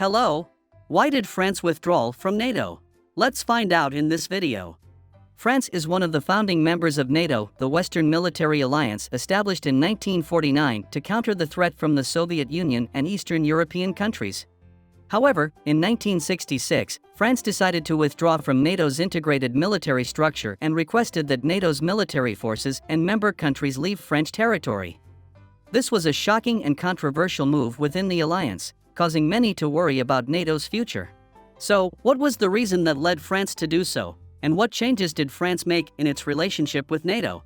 Hello? Why did France withdraw from NATO? Let's find out in this video. France is one of the founding members of NATO, the Western military alliance established in 1949 to counter the threat from the Soviet Union and Eastern European countries. However, in 1966, France decided to withdraw from NATO's integrated military structure and requested that NATO's military forces and member countries leave French territory. This was a shocking and controversial move within the alliance, causing many to worry about NATO's future. So, what was the reason that led France to do so, and what changes did France make in its relationship with NATO?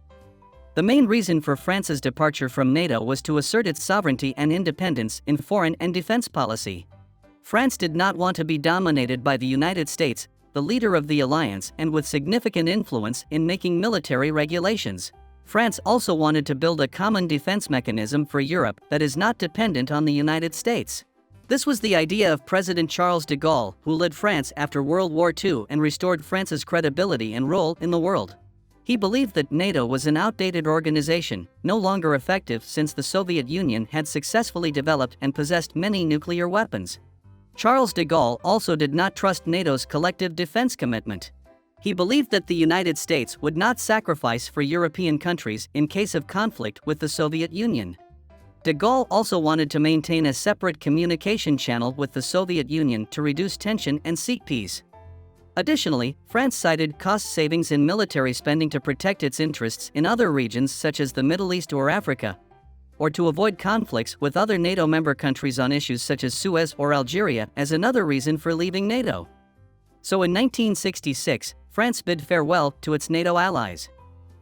The main reason for France's departure from NATO was to assert its sovereignty and independence in foreign and defense policy. France did not want to be dominated by the United States, the leader of the alliance and with significant influence in making military regulations. France also wanted to build a common defense mechanism for Europe that is not dependent on the United States. This was the idea of President Charles de Gaulle, who led France after World War II and restored France's credibility and role in the world. He believed that NATO was an outdated organization, no longer effective since the Soviet Union had successfully developed and possessed many nuclear weapons. Charles de Gaulle also did not trust NATO's collective defense commitment. He believed that the United States would not sacrifice for European countries in case of conflict with the Soviet Union. De Gaulle also wanted to maintain a separate communication channel with the Soviet Union to reduce tension and seek peace. Additionally, France cited cost savings in military spending to protect its interests in other regions such as the Middle East or Africa, or to avoid conflicts with other NATO member countries on issues such as Suez or Algeria as another reason for leaving NATO. So in 1966, France bid farewell to its NATO allies.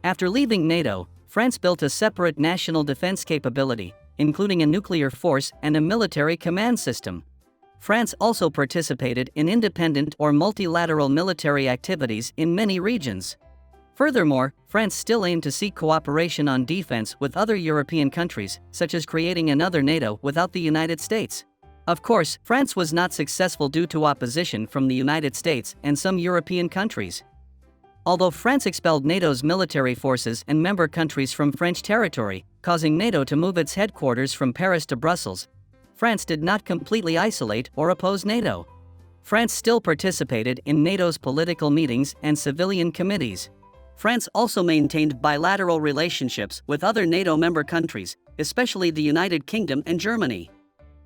After leaving NATO, France built a separate national defense capability, including a nuclear force and a military command system. France also participated in independent or multilateral military activities in many regions. Furthermore, France still aimed to seek cooperation on defense with other European countries, such as creating another NATO without the United States. Of course, France was not successful due to opposition from the United States and some European countries. Although France expelled NATO's military forces and member countries from French territory, causing NATO to move its headquarters from Paris to Brussels, France did not completely isolate or oppose NATO. France still participated in NATO's political meetings and civilian committees. France also maintained bilateral relationships with other NATO member countries, especially the United Kingdom and Germany.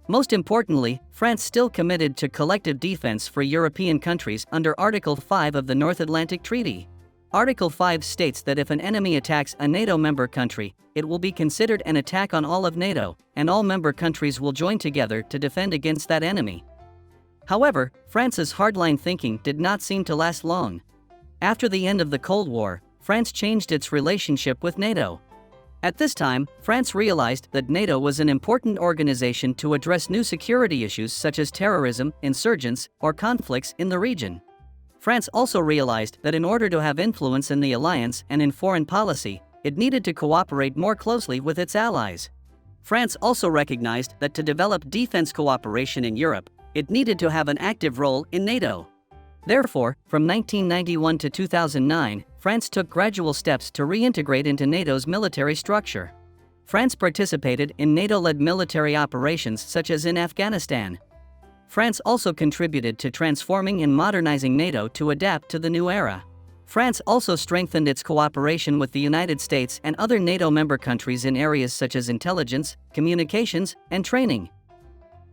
Most importantly, France still committed to collective defense for European countries under Article 5 of the North Atlantic Treaty. Article 5 states that if an enemy attacks a NATO member country, it will be considered an attack on all of NATO, and all member countries will join together to defend against that enemy. However, France's hardline thinking did not seem to last long. After the end of the Cold War, France changed its relationship with NATO. At this time, France realized that NATO was an important organization to address new security issues such as terrorism, insurgents, or conflicts in the region. France also realized that in order to have influence in the alliance and in foreign policy, it needed to cooperate more closely with its allies. France also recognized that to develop defense cooperation in Europe, it needed to have an active role in NATO. Therefore, from 1991 to 2009, France took gradual steps to reintegrate into NATO's military structure. France participated in NATO-led military operations such as in Afghanistan. France also contributed to transforming and modernizing NATO to adapt to the new era. France also strengthened its cooperation with the United States and other NATO member countries in areas such as intelligence, communications, and training.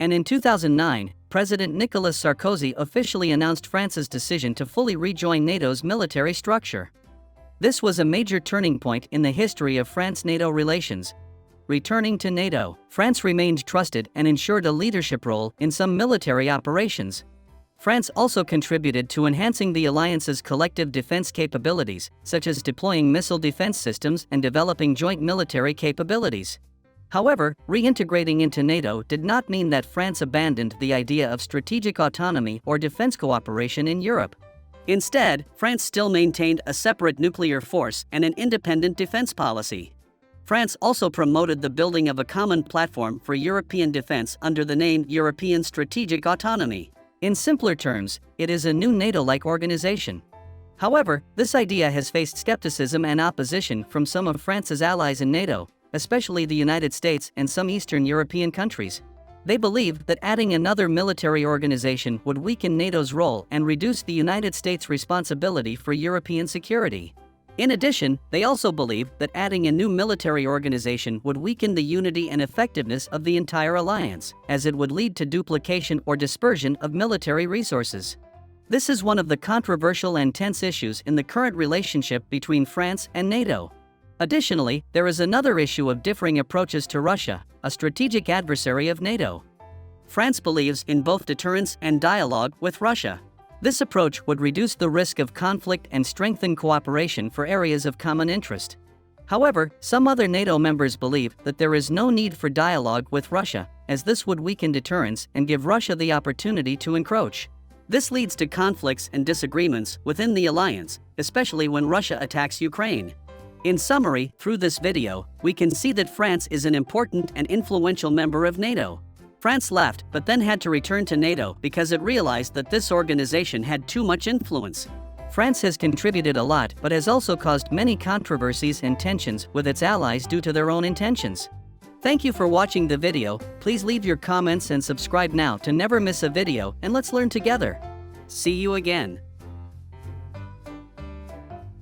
And in 2009, President Nicolas Sarkozy officially announced France's decision to fully rejoin NATO's military structure. This was a major turning point in the history of France-NATO relations. Returning to NATO, France remained trusted and ensured a leadership role in some military operations. France also contributed to enhancing the alliance's collective defense capabilities, such as deploying missile defense systems and developing joint military capabilities. However, reintegrating into NATO did not mean that France abandoned the idea of strategic autonomy or defense cooperation in Europe. Instead, France still maintained a separate nuclear force and an independent defense policy. France also promoted the building of a common platform for European defense under the name European Strategic Autonomy. In simpler terms, it is a new NATO-like organization. However, this idea has faced skepticism and opposition from some of France's allies in NATO, especially the United States and some Eastern European countries. They believed that adding another military organization would weaken NATO's role and reduce the United States' responsibility for European security. In addition, they also believed that adding a new military organization would weaken the unity and effectiveness of the entire alliance, as it would lead to duplication or dispersion of military resources. This is one of the controversial and tense issues in the current relationship between France and NATO. Additionally, there is another issue of differing approaches to Russia, a strategic adversary of NATO. France believes in both deterrence and dialogue with Russia. This approach would reduce the risk of conflict and strengthen cooperation for areas of common interest. However, some other NATO members believe that there is no need for dialogue with Russia, as this would weaken deterrence and give Russia the opportunity to encroach. This leads to conflicts and disagreements within the alliance, especially when Russia attacks Ukraine. In summary, through this video, we can see that France is an important and influential member of NATO. France left, but then had to return to NATO because it realized that this organization had too much influence. France has contributed a lot but has also caused many controversies and tensions with its allies due to their own intentions. Thank you for watching the video. Please leave your comments and subscribe now to never miss a video, and let's learn together. See you again.